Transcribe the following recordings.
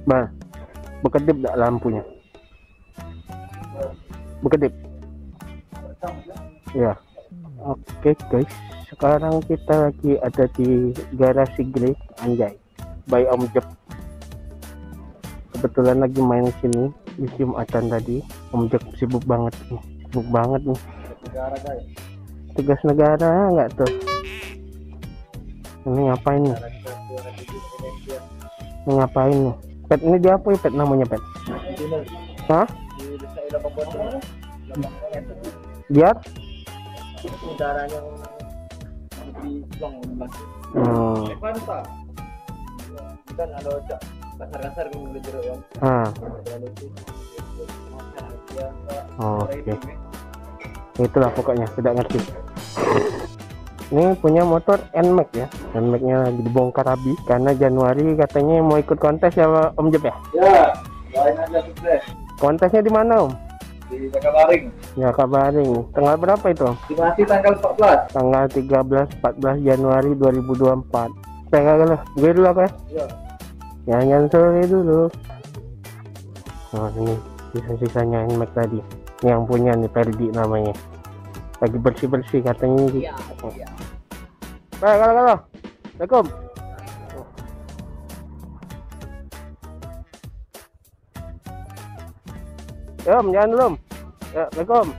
Bah, berkedip tak lampunya? Berkedip. Ya. Oke guys, sekarang kita lagi ada di garasi Grey, anjay, by Om Jep. Kebetulan lagi main sini di Jumatan tadi. Om Jep sibuk banget nih, Negara guys. Tugas negara nggak tuh? Ini ngapain nih? Ini ngapain nih? Pet ini dia apa ya pet namanya pet? Hah? Biar? Udaranya di plong mantap. Kan ada kasar-kasar kan boleh jeruk kan. Oke. Itulah pokoknya, tidak ngerti. Ini punya motor NMAX ya. NMAX-nya lagi dibongkar habis karena Januari katanya mau ikut kontes ya Om Jep ya? Ya, doain aja sukses. Kontesnya di mana Om? Di Jakabaring. Ya Kabaring. Tanggal berapa itu? Masih tanggal 14. Tanggal 13-14 Januari 2024. Pegang dulu. Gue dulu apa ya? Iya. Jangan sore dulu. Oh ini sisa-sisanya NMAX tadi. Yang punya nih Ferdi namanya. Lagi bersih-bersih katanya. Iya. Kalau. Assalamualaikum. Ya Om, jangan dulu Om. Ya, Assalamualaikum.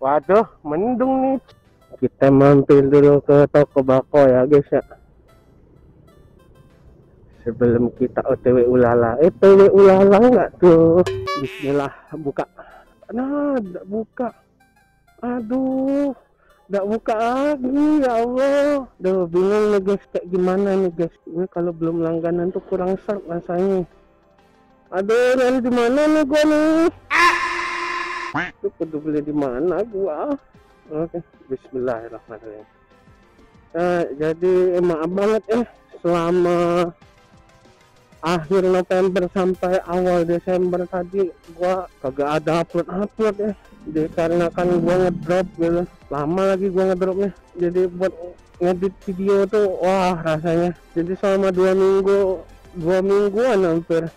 Waduh, mendung nih. Kita mampir dulu ke toko bako ya guys ya. Sebelum kita OTW ulala. OTW ulala nggak tuh? Bismillah, buka. Nah, nggak buka. Aduh, nggak buka lagi ya Allah. Duh, bingung nih guys, kayak gimana nih guys. Ini kalau belum langganan tuh kurang serp rasanya. Aduh, ini di mana nih gua nih? Itu kudu beli di mana gua? Oke, bismillahirrahmanirrahim. Jadi maaf banget selama akhir November sampai awal Desember tadi gua kagak ada upload dikarenakan gua ngedrop gitu. Lama lagi gua ngedropnya. Jadi buat ngedit video tuh wah rasanya. Jadi selama 2 mingguan hampir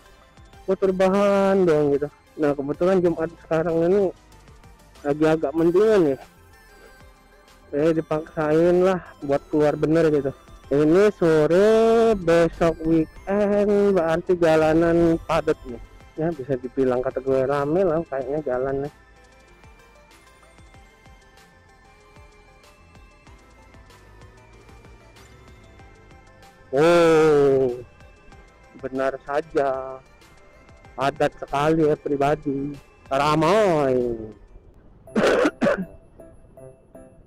gua terbahan dong gitu. Nah kebetulan Jumat sekarang ini lagi agak mendingan ya. Dipaksain lah buat keluar bener gitu. Ini sore besok weekend berarti jalanan padat nih. Ya bisa dibilang kategori rame lah kayaknya jalannya. Oh benar saja. Padat sekali ya pribadi, ramai.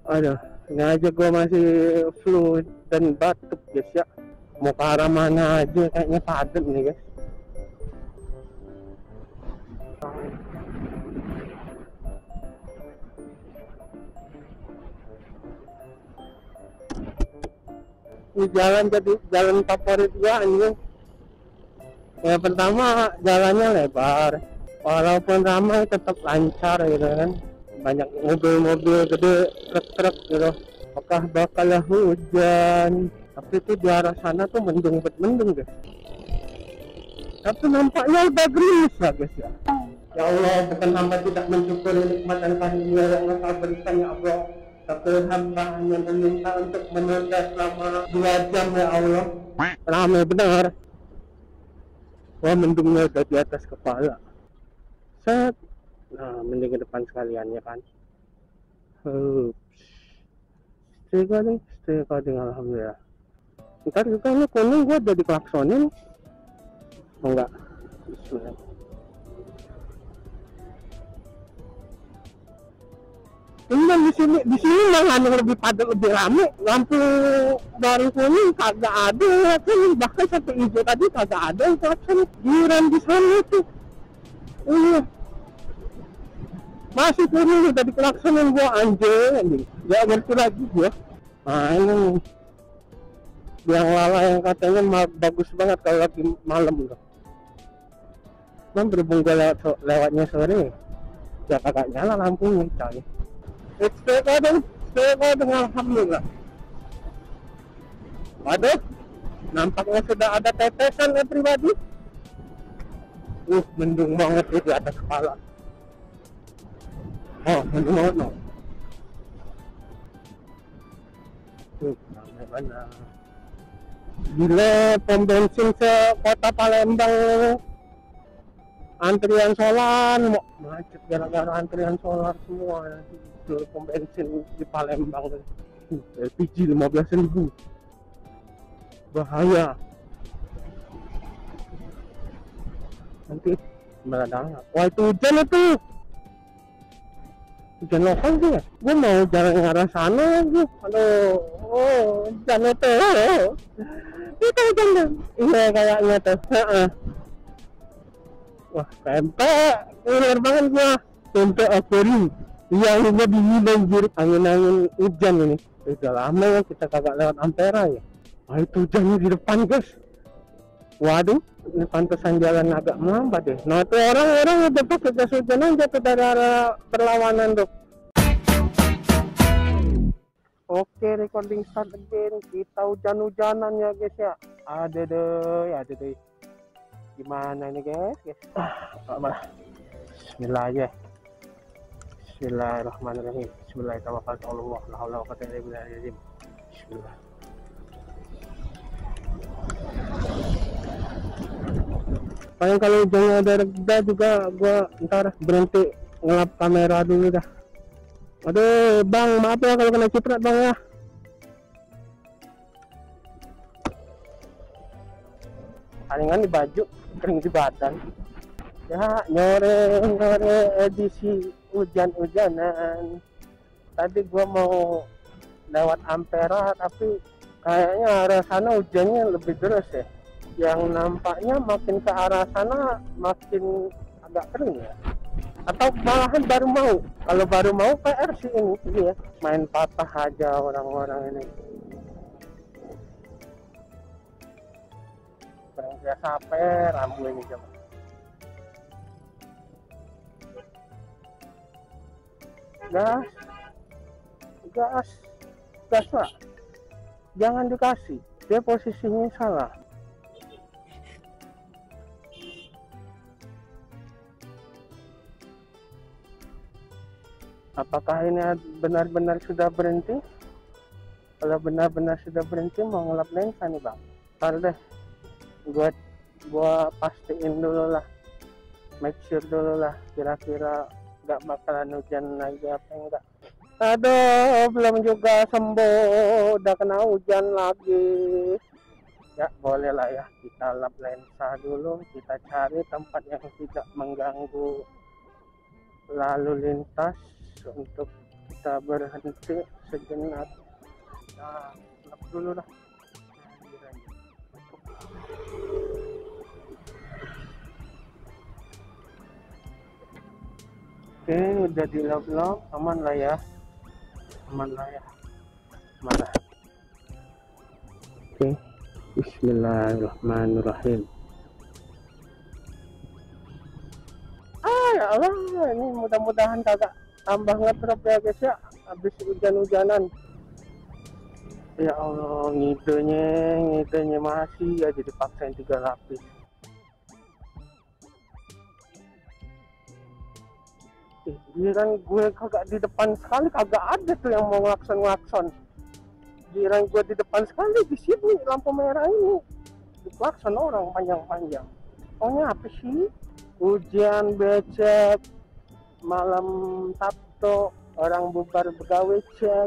Aduh, ini aja gua masih flu dan batuk guys ya. Mau ke arah mana aja kayaknya padat nih guys. Ini jalan jadi jalan favorit gua anjing. Ya pertama jalannya lebar, walaupun ramai tetap lancar gitu kan. Banyak mobil-mobil gede, truk-truk gitu. Apakah bakal hujan? Tapi itu di arah sana tuh mendung guys. Tapi nampaknya udah gerimis ya guys ya. Ya Allah, bukan hamba tidak mensyukuri nikmat dan karunia yang Engkau berikan ya Allah. Tapi hamba hanya meminta untuk menunda selama 2 jam ya Allah. Ramai benar. Wah mendungnya udah di atas kepala. Set. Nah mending ke depan sekalian ya kan. Stay coding alhamdulillah. Ntar juga ini kuning gua udah diklaksonin. Enggak. Bismillah. Cuman di sini malah lebih padat, lebih rame. Lampu baru kuning kagak ada kan, bahkan sampai hijau tadi kagak ada yang klakson. Giliran di sana tuh, iya masih kuning udah diklaksonin gua, anjing. Gak ngerti lagi gua. Nah ini yang lala yang katanya bagus banget kalau lagi malam loh. Cuman berhubung gua lewatnya sore, ya kagak nyala lampunya coy. Sepeda dengan alhamdulillah. Waduh, nampaknya sudah ada tetesan ya pribadi. Mendung banget itu di atas kepala. Oh, mendung banget no. Ramai banget. Gila, pom bensin se-kota Palembang antrian solar, macet gara-gara antrian solar semua. Nanti pom bensin di Palembang LPG 15.000, bahaya. Nanti meledak. Wah itu hujan itu, hujan lokal sih ya. Gue mau jalan ke arah sana lagi. Aduh, hujan itu. Itu hujan. Iya kayaknya tuh. Wah, tempe, bener banget gua. Tempe aquarium. Iya, ini dingin banjir, angin-angin hujan ini. Udah lama ya kita kagak lewat Ampera ya. Wah, itu hujannya di depan, guys. Waduh, ini pantesan jalan agak melambat deh. Nah, itu orang-orang udah pakai jas hujan aja tuh dari arah berlawanan tuh. Oke, recording start again. Kita hujan-hujanan ya, guys ya. Ada deh. Gimana nih guys? Bismillahirrahmanirrahim. Bismillahirrahmanirrahim. Bismillah. Paling kalau hujannya ada reda juga, gua ntar berhenti ngelap kamera dulu dah. Aduh bang, maaf ya kalau kena ciprat bang ya. Palingan di baju, kering di badan. Ya nyore edisi hujan-hujanan. Tadi gua mau lewat Ampera tapi kayaknya arah sana hujannya lebih deras ya. Yang nampaknya makin ke arah sana makin agak kering ya. Atau malahan baru mau. Kalau baru mau PR sih ini ya. Main patah aja orang-orang ini. Biasa apa rambu ini coba. Gas pak, jangan dikasih, dia posisinya salah. Apakah ini benar-benar sudah berhenti? Kalau benar-benar sudah berhenti, mau ngelap lensa nih bang. Ntar deh, gua pastiin dulu lah, make sure dulu lah, kira-kira nggak bakalan hujan lagi apa enggak. Aduh, belum juga sembuh, udah kena hujan lagi. Ya boleh lah ya, kita lap lensa dulu, kita cari tempat yang tidak mengganggu lalu lintas untuk kita berhenti sejenak. Nah, lap dulu lah. Oke, udah dilap-lap, aman lah ya. Mana? Oke, bismillahirrahmanirrahim. Ya Allah, ini mudah-mudahan kagak tambah ngetrop ya guys ya, habis hujan-hujanan. Ya Allah, ngidenya masih aja dipaksain 3 lapis. Giliran gue kagak di depan sekali, kagak ada tuh yang mau ngelakson. Giliran gue di depan sekali, di sini lampu merah ini diklakson orang panjang-panjang. Pokoknya apa sih? Hujan, becek, malam Sabtu, orang bubar begawe cek.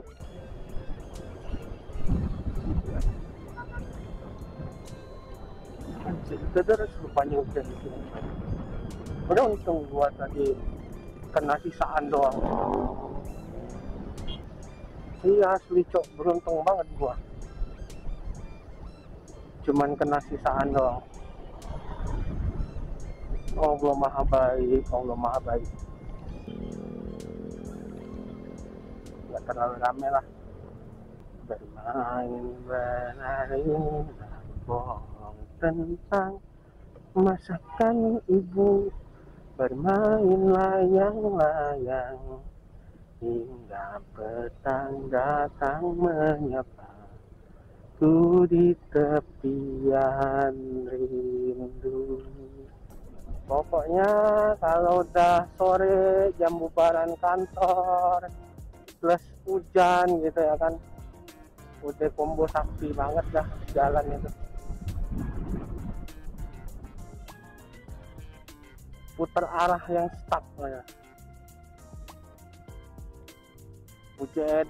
Terus rupanya hujan itu. Udah untung gua tadi kena sisaan doang. Iya asli cok, beruntung banget gua. Cuman kena sisaan doang. Allah maha baik, Allah maha baik. Nggak terlalu rame lah. Bermain bohong tentang masakan ibu, bermain layang-layang hingga petang datang menyapa ku di tepian rindu. Pokoknya kalau udah sore jam bubaran kantor plus hujan gitu ya kan, udah combo sakti banget dah jalan itu. Putar arah yang stuck ya. Bujet.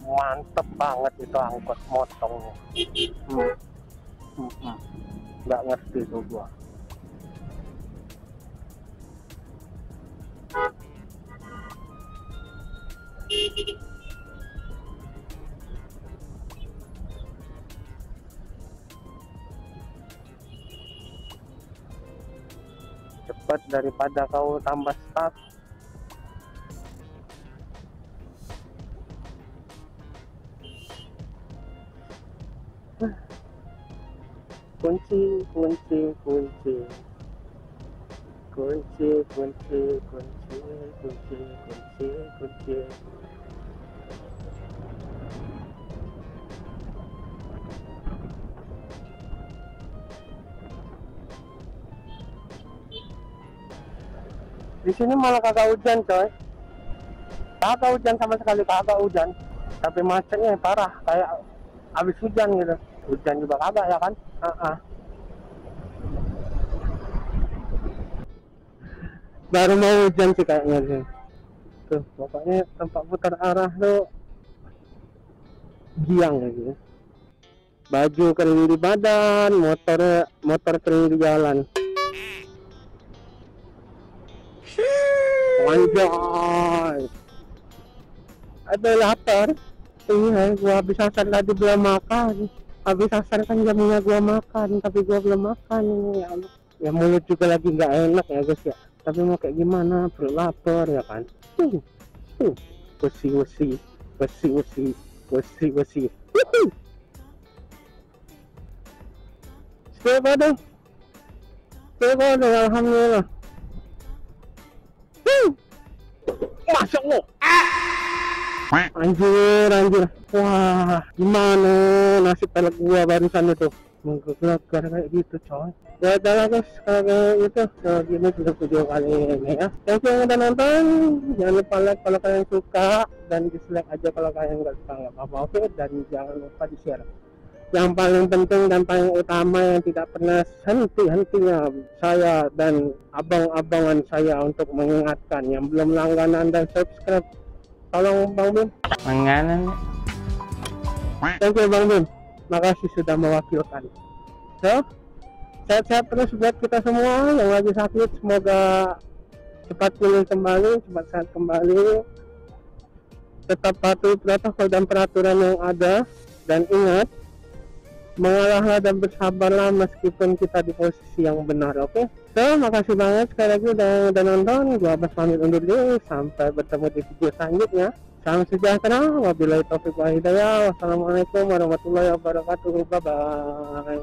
Mantep banget itu angkot motongnya. Nggak ngerti tuh gua. Cepat daripada kau tambah stuck. Kunci. Di sini malah kagak hujan coy, kagak hujan sama sekali, kagak hujan, tapi macetnya parah kayak habis hujan gitu. Hujan juga kagak ya kan. Baru mau hujan sih kayaknya sih. Tuh pokoknya tempat putar arah tuh giang gitu. Baju kering di badan, motor kering di jalan. Anjay, ada lapar. Iya, gua habis asar tadi belum makan. Habis asar kan jamnya gua makan, tapi gua belum makan. Ya Allah. Ya mulut juga lagi nggak enak ya guys ya. Tapi mau kayak gimana, perut lapar ya kan. Wesi. Step ada, alhamdulillah. Masya Allah. Anjir. Wah, gimana nasib pelek gua barusan itu. Menggelar kayak gitu coy. Ya udah guys, kalau gitu gini dulu video kali ini ya. Thank you yang udah nonton. Jangan lupa like kalau kalian suka, dan dislike aja kalau kalian nggak suka, nggak apa-apa. Oke, dan jangan lupa di share. Yang paling penting dan paling utama yang tidak pernah henti-hentinya saya dan abang-abangan saya untuk mengingatkan yang belum langganan dan subscribe, tolong Bang Bim langganan. Thank you Bang Bim, makasih sudah mewakilkan. So, sehat-sehat terus buat kita semua yang lagi sakit, semoga cepat pulih kembali, cepat sehat kembali. Tetap patuhi protokol dan peraturan yang ada, dan ingat, mengalahlah dan bersabarlah meskipun kita di posisi yang benar. Oke? So, makasih banget sekali lagi udah nonton. Gua Abbas pamit undur diri, sampai bertemu di video selanjutnya. Salam sejahtera, wabillahi taufiq wal hidayah. Wassalamualaikum warahmatullahi wabarakatuh. Bye bye.